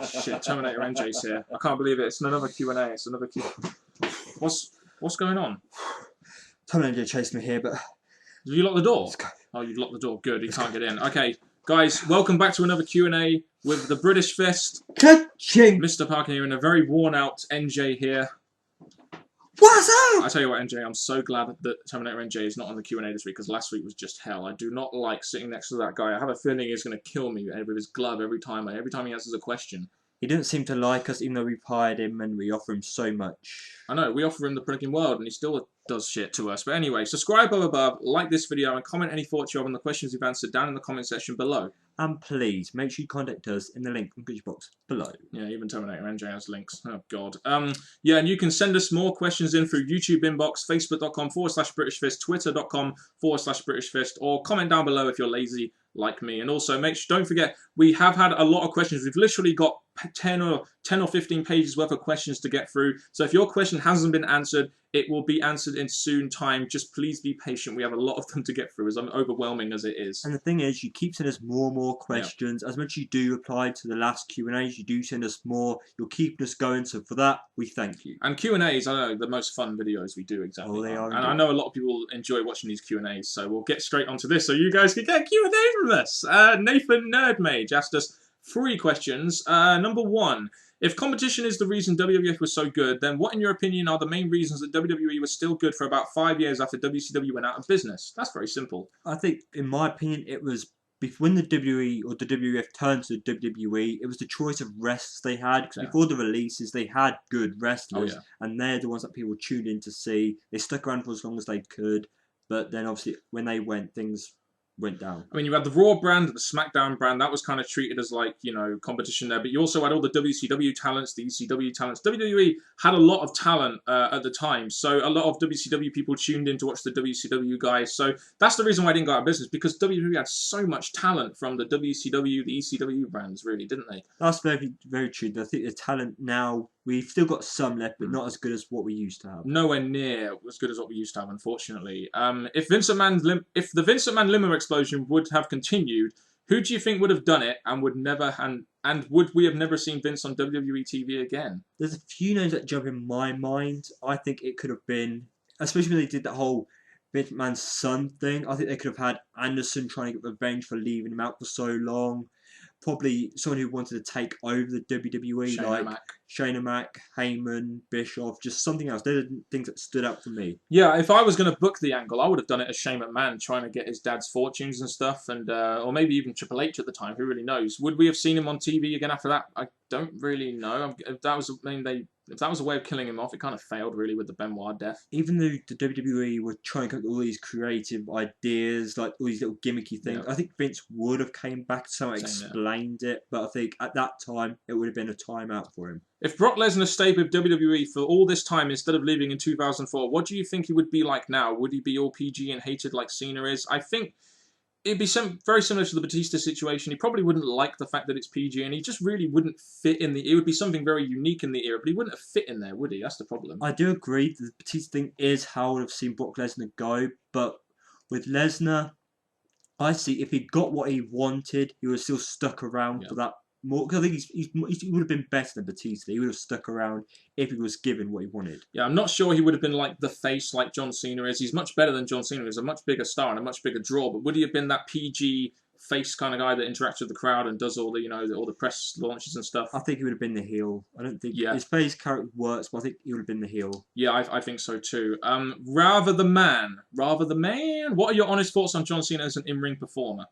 Shit, Terminator NJ's here. I can't believe it. It's another Q&A. It's another Q. What's going on? Terminator chased me here, but... Have you locked the door? Oh, you've locked the door. Good, he can't get in. Okay, guys, welcome back to another Q&A with the British Fist. Ka-ching! Mr. Parkin here and a very worn-out NJ here. What's up? I tell you what, NJ, I'm so glad that Terminator NJ is not on the Q&A this week, because last week was just hell. I do not like sitting next to that guy. I have a feeling he's going to kill me with his glove every time he answers a question. He didn't seem to like us, even though we've hired him and we offer him so much. I know, we offer him the freaking world and he still does shit to us. But anyway, subscribe above, like this video, and comment any thoughts you have on the questions we've answered down in the comment section below. And please, make sure you contact us in the link in the description box below. Yeah, even Terminator NJ has links. Oh, God. Yeah, and you can send us more questions in through YouTube inbox, facebook.com/BritishFist, twitter.com/BritishFist, or comment down below if you're lazy like me. And also, don't forget, we have had a lot of questions. We've literally got 10 or 15 pages worth of questions to get through. So if your question hasn't been answered, it will be answered in soon time. Just please be patient. We have a lot of them to get through, as overwhelming as it is. And the thing is, you keep sending us more and more questions. Yeah. As much as you do reply to the last Q&As, you do send us more. You're keeping us going. So for that, we thank you. And Q&As, I know, the most fun videos we do, exactly. Oh, they are. And I know a lot of people enjoy watching these Q&As. So we'll get straight onto this so you guys can get Q&A from us. Nathan Nerdmage asked us 3 questions. Number 1. If competition is the reason WWF was so good, then what, in your opinion, are the main reasons that WWE was still good for about 5 years after WCW went out of business? That's very simple. I think, in my opinion, it was when the WWE or the WWF turned to the WWE, it was the choice of wrestlers they had. Because before the releases, they had good wrestlers, and they're the ones that people tuned in to see. They stuck around for as long as they could, but then obviously when they went, things went down. I mean, you had the Raw brand, the SmackDown brand, that was kind of treated as like, you know, competition there, but you also had all the WCW talents, the ECW talents. WWE had a lot of talent at the time, so a lot of WCW people tuned in to watch the WCW guys, so that's the reason why I didn't go out of business, because WWE had so much talent from the WCW, the ECW brands, really, didn't they? That's very, very true. I think the talent now, we've still got some left, but not as good as what we used to have. Nowhere near as good as what we used to have, unfortunately. If the Vince McMahon limo explosion would have continued, who do you think would have done it and would would we have never seen Vince on WWE TV again? There's a few names that jump in my mind. I think it could have been, especially when they did that whole Vince McMahon's son thing. I think they could have had Anderson trying to get revenge for leaving him out for so long. Probably someone who wanted to take over the WWE, like Shane O'Mac, Heyman, Bischoff, just something else. They're the things that stood out for me. Yeah, if I was going to book the angle, I would have done it as Shane McMahon trying to get his dad's fortunes and stuff, and or maybe even Triple H at the time. Who really knows? Would we have seen him on TV again after that? I don't really know. If that was, if that was a way of killing him off, it kind of failed really with the Benoit death. Even though the WWE were trying to come up with all these creative ideas, like all these little gimmicky things, I think Vince would have came back to someone explained it, but I think at that time it would have been a timeout for him. If Brock Lesnar stayed with WWE for all this time instead of leaving in 2004, what do you think he would be like now? Would he be all PG and hated like Cena is? I think it'd be very similar to the Batista situation. He probably wouldn't like the fact that it's PG, and he just really wouldn't fit in it would be something very unique in the era, but he wouldn't have fit in there, would he? That's the problem. I do agree. The Batista thing is how I would have seen Brock Lesnar go, but with Lesnar, I see if he got what he wanted, he was still stuck around for that more. Because I think he would have been better than Batista. He would have stuck around if he was given what he wanted. Yeah, I'm not sure he would have been like the face like John Cena is. He's much better than John Cena. He's a much bigger star and a much bigger draw. But would he have been that PG face kind of guy that interacts with the crowd and does all the, you know, all the press launches and stuff? I think he would have been the heel. I don't think his face character works, but I think he would have been the heel. Yeah, I think so too. Rather the man. What are your honest thoughts on John Cena as an in-ring performer?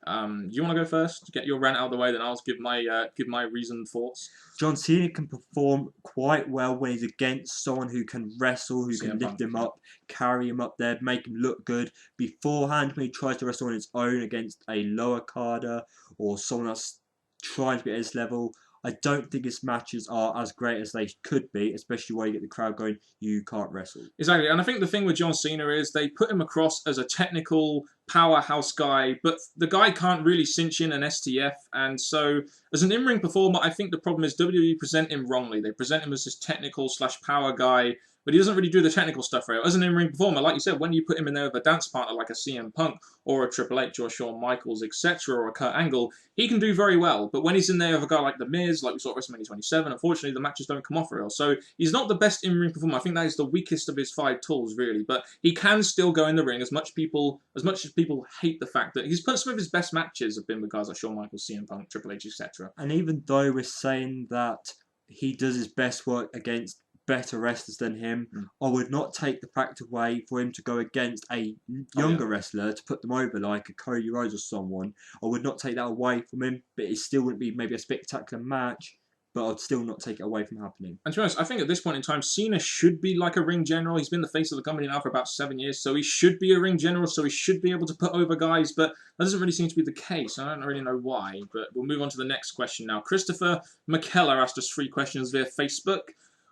Do you want to go first? Get your rant out of the way, then I'll give my reasoned thoughts. John Cena can perform quite well when he's against someone who can wrestle, who can lift him up, carry him up there, make him look good. Beforehand, when he tries to wrestle on his own against a lower carder or someone else trying to be at his level, I don't think his matches are as great as they could be, especially when you get the crowd going, you can't wrestle. Exactly, and I think the thing with John Cena is they put him across as a technical powerhouse guy, but the guy can't really cinch in an STF, and so as an in-ring performer, I think the problem is WWE present him wrongly. They present him as this technical / power guy, but he doesn't really do the technical stuff very well. As an in-ring performer, like you said, when you put him in there with a dance partner like a CM Punk or a Triple H or Shawn Michaels, etc., or a Kurt Angle, he can do very well. But when he's in there with a guy like The Miz, like we saw at WrestleMania 27, unfortunately the matches don't come off real. So he's not the best in-ring performer. I think that is the weakest of his 5 tools, really. But he can still go in the ring as much as people hate the fact that he's put some of his best matches have been with guys like Shawn Michaels, CM Punk, Triple H, etc. And even though we're saying that he does his best work against better wrestlers than him, I would not take the fact away for him to go against a younger wrestler to put them over, like a Cody Rhodes or someone. I would not take that away from him, but it still wouldn't be maybe a spectacular match, but I'd still not take it away from happening. And to be honest, I think at this point in time, Cena should be like a ring general. He's been the face of the company now for about 7 years, so he should be a ring general, so he should be able to put over guys, but that doesn't really seem to be the case. I don't really know why, but we'll move on to the next question now. Christopher McKellar asked us 3 questions via Facebook.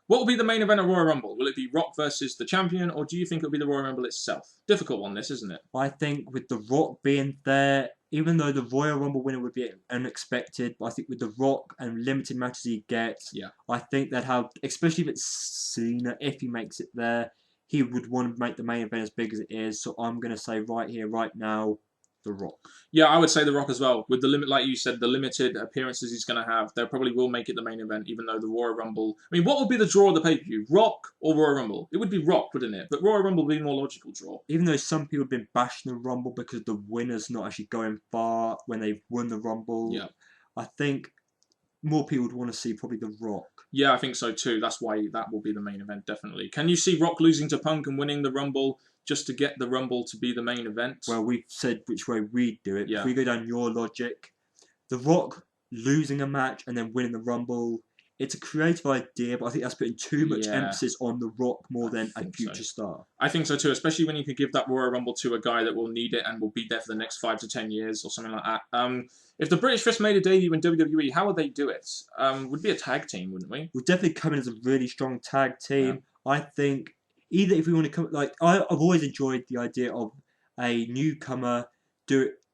What will be the main event of Royal Rumble? Will it be Rock versus the champion, or do you think it'll be the Royal Rumble itself? Difficult one, this, isn't it? I think with The Rock being there, even though the Royal Rumble winner would be unexpected, but I think with The Rock and limited matches he gets, I think they'd have, especially if it's Cena, if he makes it there, he would want to make the main event as big as it is. So I'm going to say right here, right now, The Rock. Yeah, I would say The Rock as well. With the limit, like you said, the limited appearances he's going to have, they probably will make it the main event, even though the Royal Rumble... I mean, what would be the draw of the pay-per-view? Rock or Royal Rumble? It would be Rock, wouldn't it? But Royal Rumble would be a more logical draw. Even though some people have been bashing the Rumble because the winner's not actually going far when they've won the Rumble, I think more people would want to see probably The Rock. Yeah, I think so too. That's why that will be the main event, definitely. Can you see Rock losing to Punk and winning the Rumble just to get the Rumble to be the main event? Well, we've said which way we'd do it. If we go down your logic, The Rock losing a match and then winning the Rumble, it's a creative idea, but I think that's putting too much emphasis on The Rock more than a future star. I think so too, especially when you could give that Royal Rumble to a guy that will need it and will be there for the next 5 to 10 years or something like that. If the British Fist made a debut in WWE, how would they do it? Would be a tag team, wouldn't we? We'd definitely come in as a really strong tag team. I think either if we want to come, like I've always enjoyed the idea of a newcomer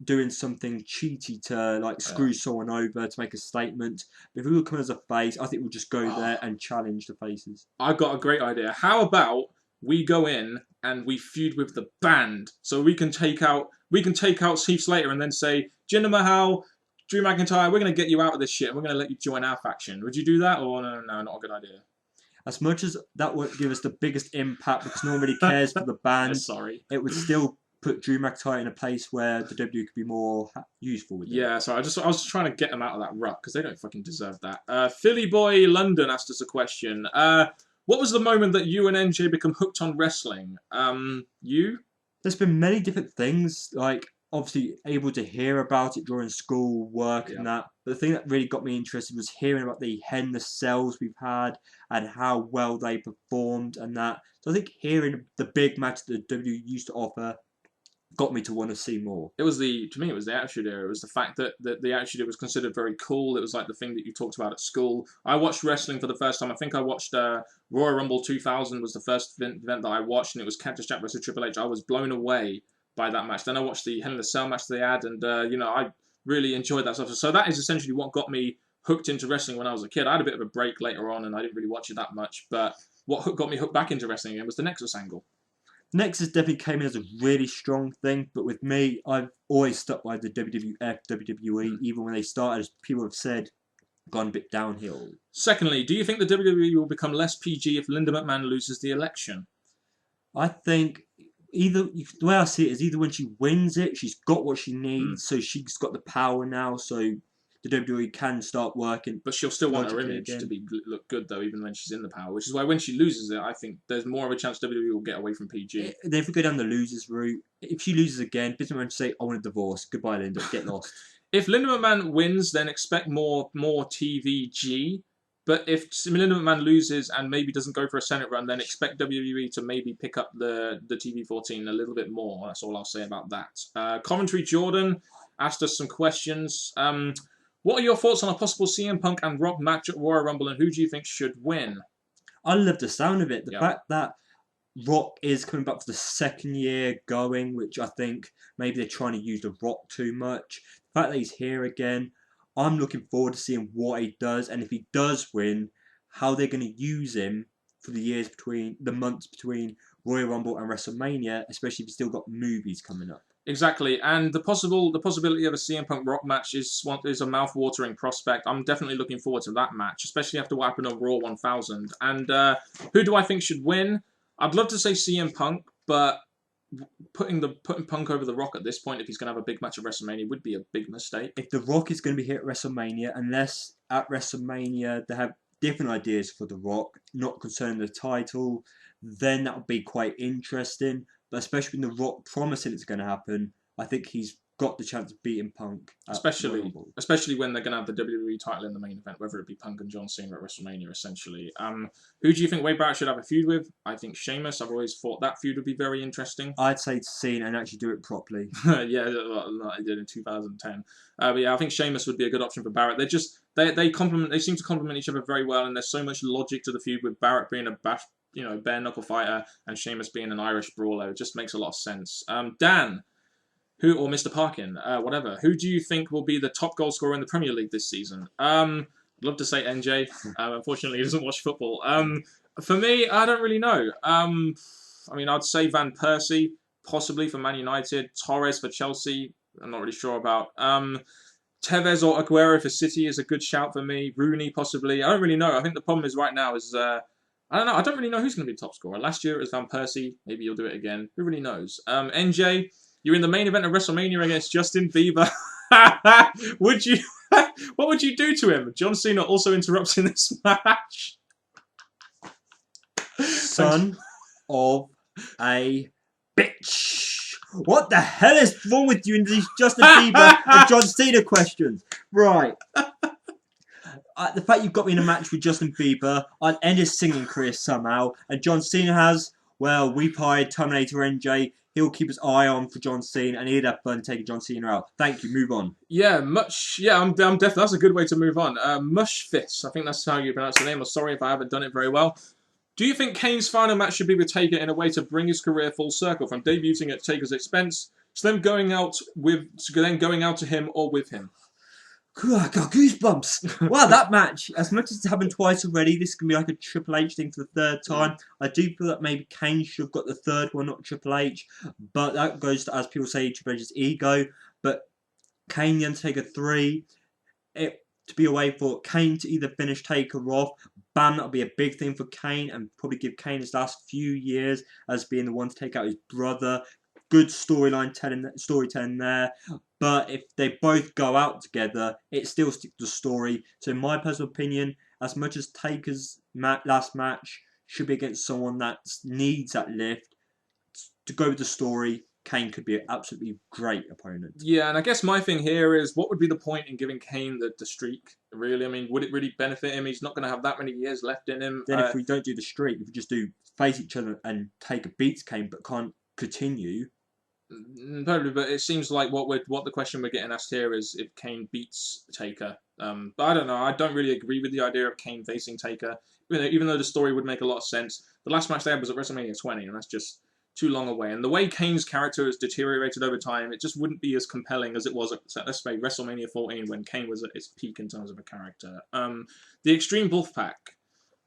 doing something cheaty to like screw someone over to make a statement. But if we would come as a face, I think we'll just go there and challenge the faces. I've got a great idea. How about we go in and we feud with the band, so we can take out Heath Slater and then say, Jinder Mahal, Drew McIntyre, we're going to get you out of this shit and we're going to let you join our faction. Would you do that, or no, not a good idea? As much as that would give us the biggest impact because no one really cares for the band, it would still put Drew McIntyre in a place where the WWE could be more useful with it. Yeah, so I was trying to get them out of that rut because they don't fucking deserve that. Philly Boy London asked us a question. What was the moment that you and NJ become hooked on wrestling? You? There's been many different things, like obviously able to hear about it during school, work and that. But the thing that really got me interested was hearing about the Hell in the Cells we've had and how well they performed and that. So I think hearing the big match that the WWE used to offer got me to want to see more. To me, it was the Attitude Era. It was the fact that the Attitude Era was considered very cool. It was like the thing that you talked about at school. I watched wrestling for the first time. I think I watched Royal Rumble 2000 was the first event that I watched, and it was Cactus Jack versus Triple H. I was blown away by that match. Then I watched the Hell in the Cell match they had, and I really enjoyed that stuff. So that is essentially what got me hooked into wrestling when I was a kid. I had a bit of a break later on, and I didn't really watch it that much. But what got me hooked back into wrestling again was the Nexus angle. Nexus definitely came in as a really strong thing, but with me, I've always stuck by the WWF, WWE, even when they started, as people have said, gone a bit downhill. Secondly, do you think the WWE will become less PG if Linda McMahon loses the election? I think the way I see it is either when she wins it, she's got what she needs, so she's got the power now, so the WWE can start working. But she'll still want her image to look good, though, even when she's in the power, which is why when she loses it, I think there's more of a chance WWE will get away from PG. Then if we go down the losers route, if she loses again, business man say, I want a divorce. Goodbye, Linda. Get lost. If Linda McMahon wins, then expect more TVG. But if Linda McMahon loses and maybe doesn't go for a Senate run, then expect WWE to maybe pick up the TV14 a little bit more. That's all I'll say about that. Coventry Jordan asked us some questions. What are your thoughts on a possible CM Punk and Rock match at Royal Rumble, and who do you think should win? I love the sound of it. The fact that Rock is coming back for the second year going, which I think maybe they're trying to use the Rock too much. The fact that he's here again, I'm looking forward to seeing what he does, and if he does win, how they're going to use him for the months between Royal Rumble and WrestleMania, especially if you've still got movies coming up. Exactly, and the possibility of a CM Punk Rock match is a mouth-watering prospect. I'm definitely looking forward to that match, especially after what happened on Raw 1000. And who do I think should win? I'd love to say CM Punk, but putting Punk over The Rock at this point, if he's going to have a big match at WrestleMania, would be a big mistake. If The Rock is going to be here at WrestleMania, unless at WrestleMania they have different ideas for The Rock, not concerning the title, then that would be quite interesting. But especially when The Rock promising it's going to happen, I think he's got the chance of beating Punk. Especially when they're going to have the WWE title in the main event, whether it be Punk and John Cena at WrestleMania, essentially. Who do you think Wade Barrett should have a feud with? I think Sheamus. I've always thought that feud would be very interesting. I'd say Cena and actually do it properly. Yeah, like I did in 2010. But yeah, I think Sheamus would be a good option for Barrett. They seem to complement each other very well, and there's so much logic to the feud with Barrett being a bare knuckle fighter and Sheamus being an Irish brawler. It just makes a lot of sense. Dan. Or Mr. Parkin, whatever. Who do you think will be the top goal scorer in the Premier League this season? I'd love to say NJ. Unfortunately, he doesn't watch football. For me, I don't really know. I'd say Van Persie, possibly for Man United. Torres for Chelsea, I'm not really sure about. Tevez or Aguero for City is a good shout for me. Rooney, possibly. I don't really know. I think the problem is right now is... I don't know. I don't really know who's going to be the top scorer. Last year it was Van Persie. Maybe you'll do it again. Who really knows? NJ... You're in the main event of WrestleMania against Justin Bieber. What would you do to him? John Cena also interrupts in this match. Son of a bitch. What the hell is wrong with you in these Justin Bieber and John Cena questions? Right. The fact you've got me in a match with Justin Bieber, I'd end his singing career somehow. And John Cena has, well, we've hired Terminator NJ. He'll keep his eye on for John Cena, and he'd have fun taking John Cena out. Thank you. Move on. Yeah, I'm definitely. That's a good way to move on. Mushfist, I think that's how you pronounce the name. I'm sorry if I haven't done it very well. Do you think Kane's final match should be with Taker in a way to bring his career full circle, from debuting at Taker's expense to then going out to him or with him? I got goosebumps. Wow, that match, as much as it's happened twice already, this can be like a Triple H thing for the third time. I do feel that maybe Kane should have got the third one, not Triple H. But that goes to, as people say, Triple H's ego. But Kane, The Undertaker 3, to be a way for Kane to either finish Taker off, bam, that'll be a big thing for Kane, and probably give Kane his last few years as being the one to take out his brother. Good storytelling there. But if they both go out together, it still sticks to the story. So in my personal opinion, as much as Taker's last match should be against someone that needs that lift, to go with the story, Kane could be an absolutely great opponent. Yeah, and I guess my thing here is, what would be the point in giving Kane the streak, really? I mean, would it really benefit him? He's not going to have that many years left in him. Then if we don't do the streak, if we just do face each other and Taker beats Kane but can't continue... Probably, but it seems like what the question we're getting asked here is if Kane beats Taker. But I don't know. I don't really agree with the idea of Kane facing Taker, even though the story would make a lot of sense. The last match they had was at WrestleMania 20, and that's just too long away. And the way Kane's character has deteriorated over time, it just wouldn't be as compelling as it was at, let's say, WrestleMania 14, when Kane was at its peak in terms of a character. The Extreme Wolfpack.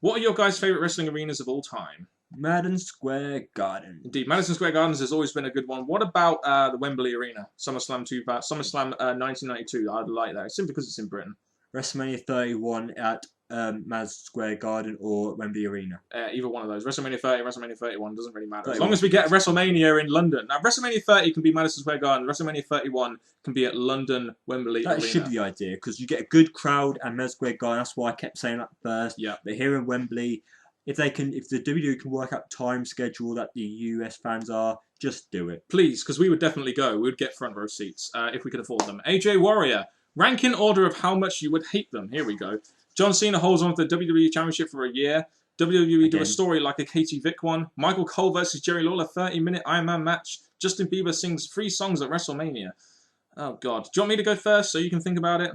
What are your guys' favourite wrestling arenas of all time? Madison Square Garden. Indeed, Madison Square Gardens has always been a good one. What about the Wembley Arena? SummerSlam 1992. I'd like that, simply because it's in Britain. WrestleMania 31 at Madison Square Garden or Wembley Arena. Either one of those. WrestleMania 30, WrestleMania 31, doesn't really matter. As long as we get WrestleMania in London. Now, WrestleMania 30 can be Madison Square Garden. WrestleMania 31 can be at London Wembley Arena. That should be the idea, because you get a good crowd at Madison Square Garden. That's why I kept saying that first. Yeah. But here in Wembley, if the WWE can work out time schedule that the US fans are, just do it. Please, because we would definitely go. We would get front row seats if we could afford them. AJ Warrior. Rank in order of how much you would hate them. Here we go. John Cena holds on to the WWE Championship for a year. WWE do a story like a Katie Vick one. Michael Cole versus Jerry Lawler 30-minute Iron Man match. Justin Bieber sings 3 songs at WrestleMania. Oh, God. Do you want me to go first so you can think about it?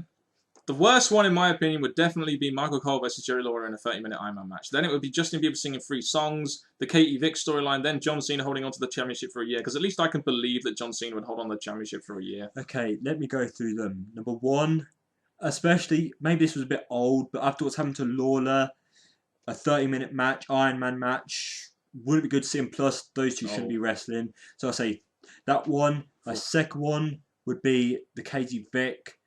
The worst one, in my opinion, would definitely be Michael Cole versus Jerry Lawler in a 30-minute Iron Man match. Then it would be Justin Bieber singing 3 songs, the Katie Vick storyline, then John Cena holding on to the championship for a year, because at least I can believe that John Cena would hold on to the championship for a year. Okay, let me go through them. Number 1, especially, maybe this was a bit old, but after what's happened to Lawler, a 30-minute match, Iron Man match. Wouldn't be good to see him. Plus, those two shouldn't be wrestling. So I say that one. My second one would be the KZ Vic.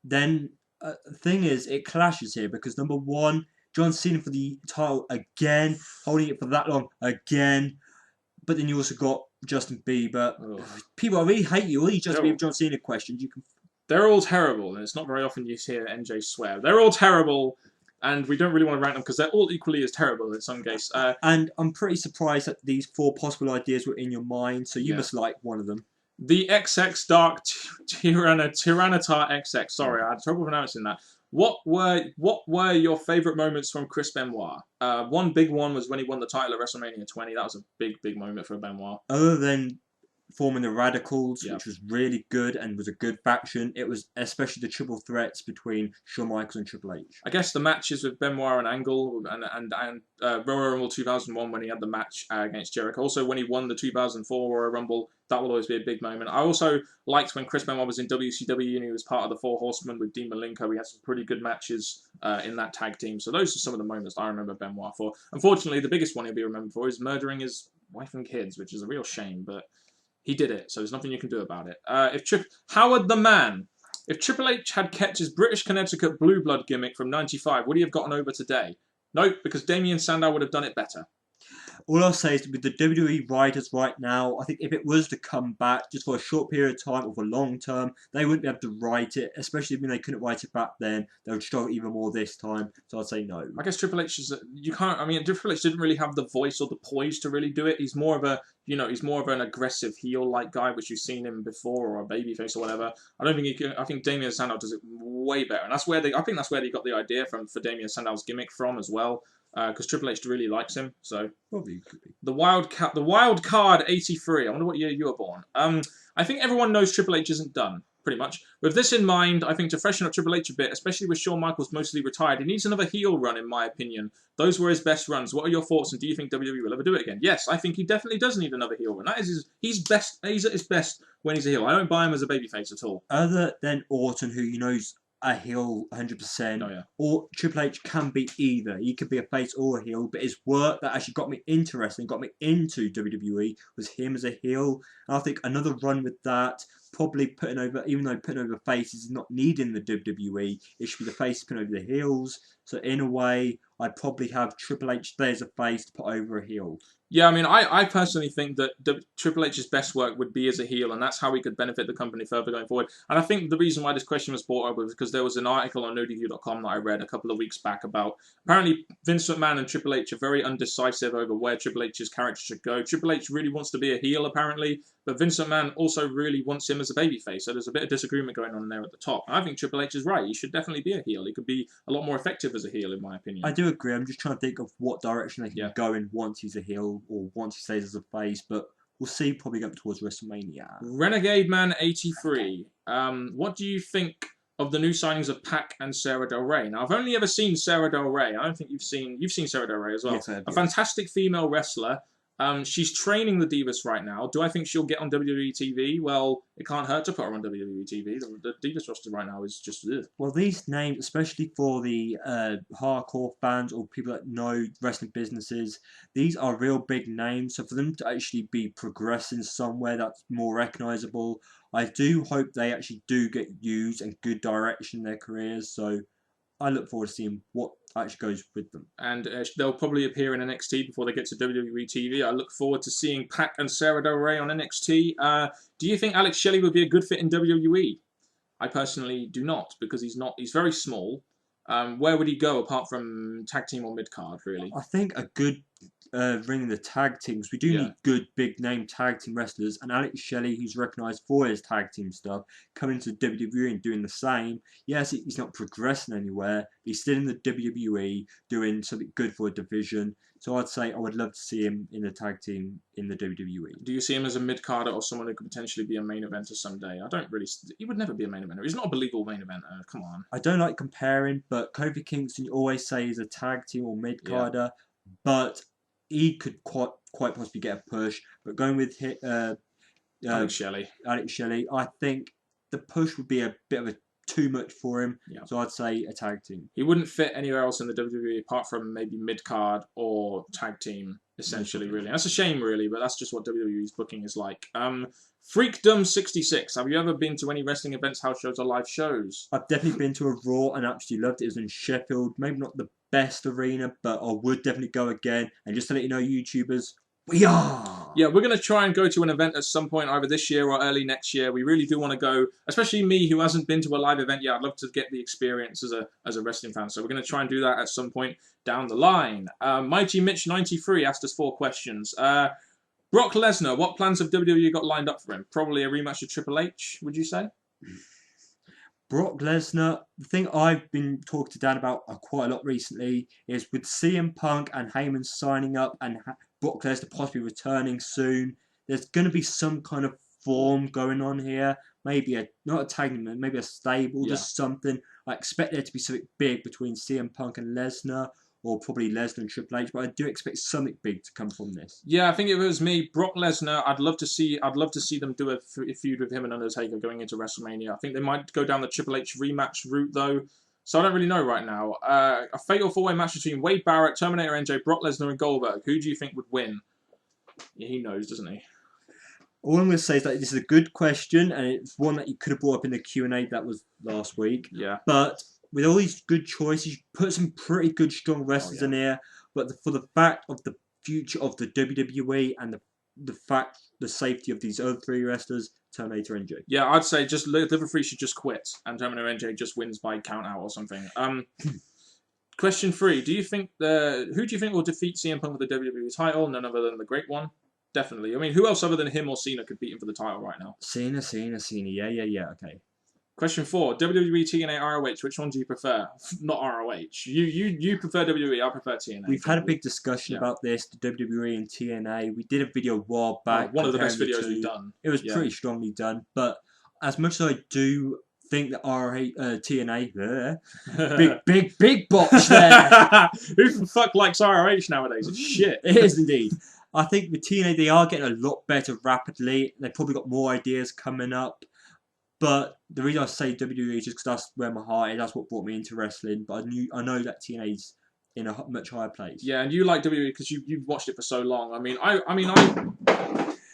Then the thing is, it clashes here because number one, John Cena for the title again, holding it for that long again. But then you also got Justin Bieber. People, I really hate you. All these Justin Bieber, John Cena questions, you can. They're all terrible, and it's not very often you hear NJ swear. They're all terrible, and we don't really want to rank them because they're all equally as terrible in some case. And I'm pretty surprised that these 4 possible ideas were in your mind, so you must like one of them. The XX Dark Tyranitar XX. Sorry, I had trouble pronouncing that. What were your favourite moments from Chris Benoit? One big one was when he won the title at WrestleMania 20. That was a big moment for Benoit. Other than forming the Radicals, which was really good and was a good faction, it was especially the triple threats between Shawn Michaels and Triple H. I guess the matches with Benoit and Angle and Royal Rumble 2001 when he had the match against Jericho. Also when he won the 2004 Royal Rumble, that will always be a big moment. I also liked when Chris Benoit was in WCW and he was part of the Four Horsemen with Dean Malenko. We had some pretty good matches in that tag team. So those are some of the moments I remember Benoit for. Unfortunately, the biggest one he'll be remembered for is murdering his wife and kids, which is a real shame, but he did it, so there's nothing you can do about it. Howard the Man. If Triple H had kept his British Connecticut Blue Blood gimmick from '95, would he have gotten over today? Nope, because Damien Sandow would have done it better. All I'll say is with the WWE writers right now, I think if it was to come back just for a short period of time or for long term, they wouldn't be able to write it, especially when they couldn't write it back then. They would struggle even more this time, so I'd say no. I guess Triple H is... Triple H didn't really have the voice or the poise to really do it. He's more of a... he's more of an aggressive heel-like guy, which you've seen him before, or a babyface or whatever. I don't think he can... I think Damien Sandow does it way better, and I think that's where they got the idea for Damien Sandow's gimmick from as well. Because Triple H really likes him, so probably could be. The Wild Card 83. I wonder what year you were born. I think everyone knows Triple H isn't done, pretty much. With this in mind, I think to freshen up Triple H a bit, especially with Shawn Michaels mostly retired, he needs another heel run, in my opinion. Those were his best runs. What are your thoughts, and do you think WWE will ever do it again? Yes, I think he definitely does need another heel run. That is he's at his best when he's a heel. I don't buy him as a babyface at all. Other than Orton, who knows a heel 100%, or Triple H can be either. He could be a face or a heel, but his work that actually got me into wrestling, got me into WWE, was him as a heel. And I think another run with that, probably putting over, even though putting over faces is not needed in the WWE, it should be the faces putting over the heels. So in a way, I'd probably have Triple H there as a face to put over a heel. Yeah, I mean, I personally think that Triple H's best work would be as a heel, and that's how he could benefit the company further going forward. And I think the reason why this question was brought up was because there was an article on nerdiview.com that I read a couple of weeks back about apparently Vince McMahon and Triple H are very undecisive over where Triple H's character should go. Triple H really wants to be a heel, apparently, but Vince McMahon also really wants him as a babyface, so there's a bit of disagreement going on there at the top. And I think Triple H is right. He should definitely be a heel. He could be a lot more effective as a heel, in my opinion. I do agree. I'm just trying to think of what direction they can go in once he's a heel or once he stays as a face, but we'll see probably going towards WrestleMania. Renegade Man 83. What do you think of the new signings of Pac and Sarah Del Rey? Now, I've only ever seen Sarah Del Rey. I don't think you've seen Sarah Del Rey as well. Yes, I have, a fantastic female wrestler. She's training the Divas right now. Do I think she'll get on WWE TV? Well, it can't hurt to put her on WWE TV. The Divas roster right now is just... Ugh. Well, these names, especially for the hardcore fans or people that know wrestling businesses, these are real big names. So for them to actually be progressing somewhere that's more recognisable, I do hope they actually do get used and good direction in their careers. So I look forward to seeing what actually goes with them. And they'll probably appear in NXT before they get to WWE TV. I look forward to seeing Pac and Sarah Del Rey on NXT. Do you think Alex Shelley would be a good fit in WWE? I personally do not, because he's very small. Where would he go apart from tag team or mid-card, really? I think a good ring in the tag teams. We do need good, big-name tag team wrestlers. And Alex Shelley, who's recognised for his tag team stuff, coming into WWE and doing the same. Yes, he's not progressing anywhere. He's still in the WWE, doing something good for a division. So I'd say I would love to see him in the tag team in the WWE. Do you see him as a mid-carder or someone who could potentially be a main eventer someday? I don't really... He would never be a main eventer. He's not a believable main eventer. Come on. I don't like comparing, but Kofi Kingston you always say is a tag team or mid-carder, but he could quite possibly get a push. But going with Alex Shelley, I think the push would be a bit of a too much for him. Yeah. So I'd say a tag team. He wouldn't fit anywhere else in the WWE apart from maybe mid-card or tag team, essentially, really. That's a shame, really, but that's just what WWE's booking is like. Freakdom66. Have you ever been to any wrestling events, house shows, or live shows? I've definitely been to a Raw and absolutely loved it. It was in Sheffield. Maybe not the best arena, but I would definitely go again. And just to let you know, YouTubers, we are! Yeah, we're going to try and go to an event at some point, either this year or early next year. We really do want to go, especially me, who hasn't been to a live event yet. I'd love to get the experience as a wrestling fan. So we're going to try and do that at some point down the line. Mighty Mitch 93 asked us 4 questions. Brock Lesnar, what plans have WWE got lined up for him? Probably a rematch with Triple H, would you say? Brock Lesnar, the thing I've been talking to Dan about quite a lot recently is with CM Punk and Heyman signing up and Brock Lesnar possibly returning soon, there's going to be some kind of form going on here. Maybe not a tag team, maybe a stable, just something. I expect there to be something big between CM Punk and Lesnar, or probably Lesnar and Triple H, but I do expect something big to come from this. Yeah, I think if it was me, Brock Lesnar, I'd love to see them do a feud with him and Undertaker going into WrestleMania. I think they might go down the Triple H rematch route though. So I don't really know right now. A fatal 4-way match between Wade Barrett, Terminator NJ, Brock Lesnar, and Goldberg. Who do you think would win? Yeah, he knows, doesn't he? All I'm going to say is that this is a good question, and it's one that you could have brought up in the Q&A that was last week. Yeah. But with all these good choices, you put some pretty good, strong wrestlers in here. But for the fact of the future of the WWE and the safety of these other 3 wrestlers, Terminator NJ. Yeah, I'd say just Liver Free should just quit, and Terminator NJ just wins by count out or something. Question 3: who do you think will defeat CM Punk with the WWE title? None other than the Great One. Definitely. I mean, who else other than him or Cena could beat him for the title right now? Cena. Yeah. Okay. Question 4: WWE, TNA, ROH. Which one do you prefer? Not ROH. You prefer WWE. I prefer TNA. We've had a big discussion about this, the WWE and TNA. We did a video a while back. One of the best videos we've done. It was pretty strongly done. But as much as I do think that TNA there, big botch there. Who the fuck likes ROH nowadays? It's shit. It is indeed. I think with TNA they are getting a lot better rapidly. They've probably got more ideas coming up. But the reason I say WWE is just because that's where my heart is. That's what brought me into wrestling. But I know that TNA's in a much higher place. Yeah, and you like WWE because you've watched it for so long. I mean,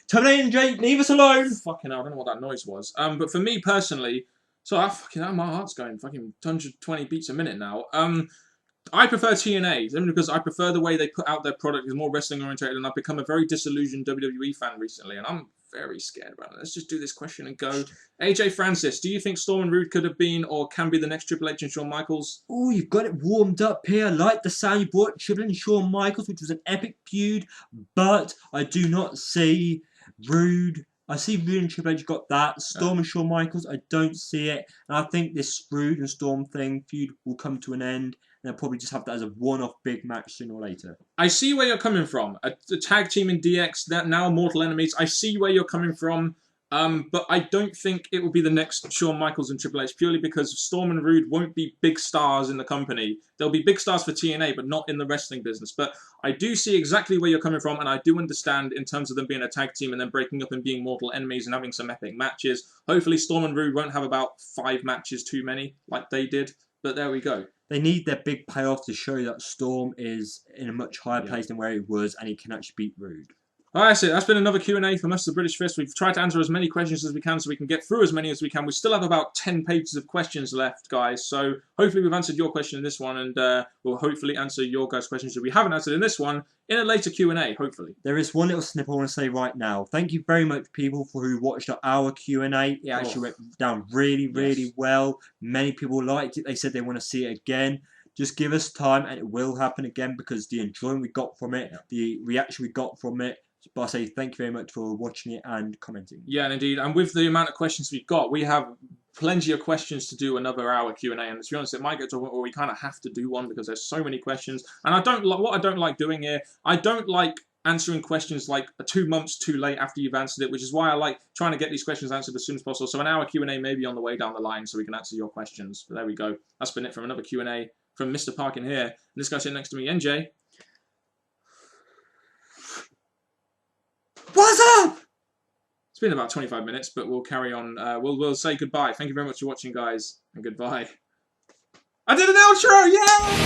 Terminator and Jake, leave us alone. Fucking hell, I don't know what that noise was. But for me personally, my heart's going fucking 120 beats a minute now. I prefer TNA simply because I prefer the way they put out their product. It's more wrestling oriented, and I've become a very disillusioned WWE fan recently, and I'm very scared about it. Let's just do this question and go. AJ Francis, do you think Storm and Roode could have been or can be the next Triple H and Shawn Michaels? Oh, you've got it warmed up here. I like the sound you brought Triple H and Shawn Michaels, which was an epic feud, but I do not see Roode. I see Roode and Triple H got that. Storm and Shawn Michaels, I don't see it. And I think this Roode and Storm feud will come to an end. And they'll probably just have that as a one-off big match sooner or later. I see where you're coming from. A tag team in DX, that now Mortal Enemies. I see where you're coming from. But I don't think it will be the next Shawn Michaels and Triple H purely because Storm and Roode won't be big stars in the company. They'll be big stars for TNA, but not in the wrestling business. But I do see exactly where you're coming from, and I do understand in terms of them being a tag team and then breaking up and being Mortal Enemies and having some epic matches. Hopefully Storm and Roode won't have about 5 matches too many like they did. But there we go. They need their big payoff to show that Storm is in a much higher place than where he was and he can actually beat Roode. Alright, that's it. That's been another Q&A from us, the British Fist. We've tried to answer as many questions as we can so we can get through as many as we can. We still have about 10 pages of questions left, guys. So hopefully we've answered your question in this one, and we'll hopefully answer your guys' questions that we haven't answered in this one in a later Q&A, hopefully. There is one little snip I want to say right now. Thank you very much, people, for who watched our Q&A. It actually went down really well. Many people liked it. They said they want to see it again. Just give us time and it will happen again because the enjoyment we got from it, the reaction we got from it. But I say thank you very much for watching it and commenting. Yeah, and indeed. And with the amount of questions we've got, we have plenty of questions to do another hour Q&A. And to be honest, it might get to a point where we kind of have to do one because there's so many questions. And what I don't like doing here, I don't like answering questions like 2 months too late after you've answered it, which is why I like trying to get these questions answered as soon as possible. So an hour Q&A may be on the way down the line so we can answer your questions. But there we go. That's been it from another Q&A from Mr. Parkin here. And this guy sitting next to me, NJ. What's up? It's been about 25 minutes, but we'll carry on. We'll say goodbye. Thank you very much for watching, guys, and goodbye. I did an outro! Yay!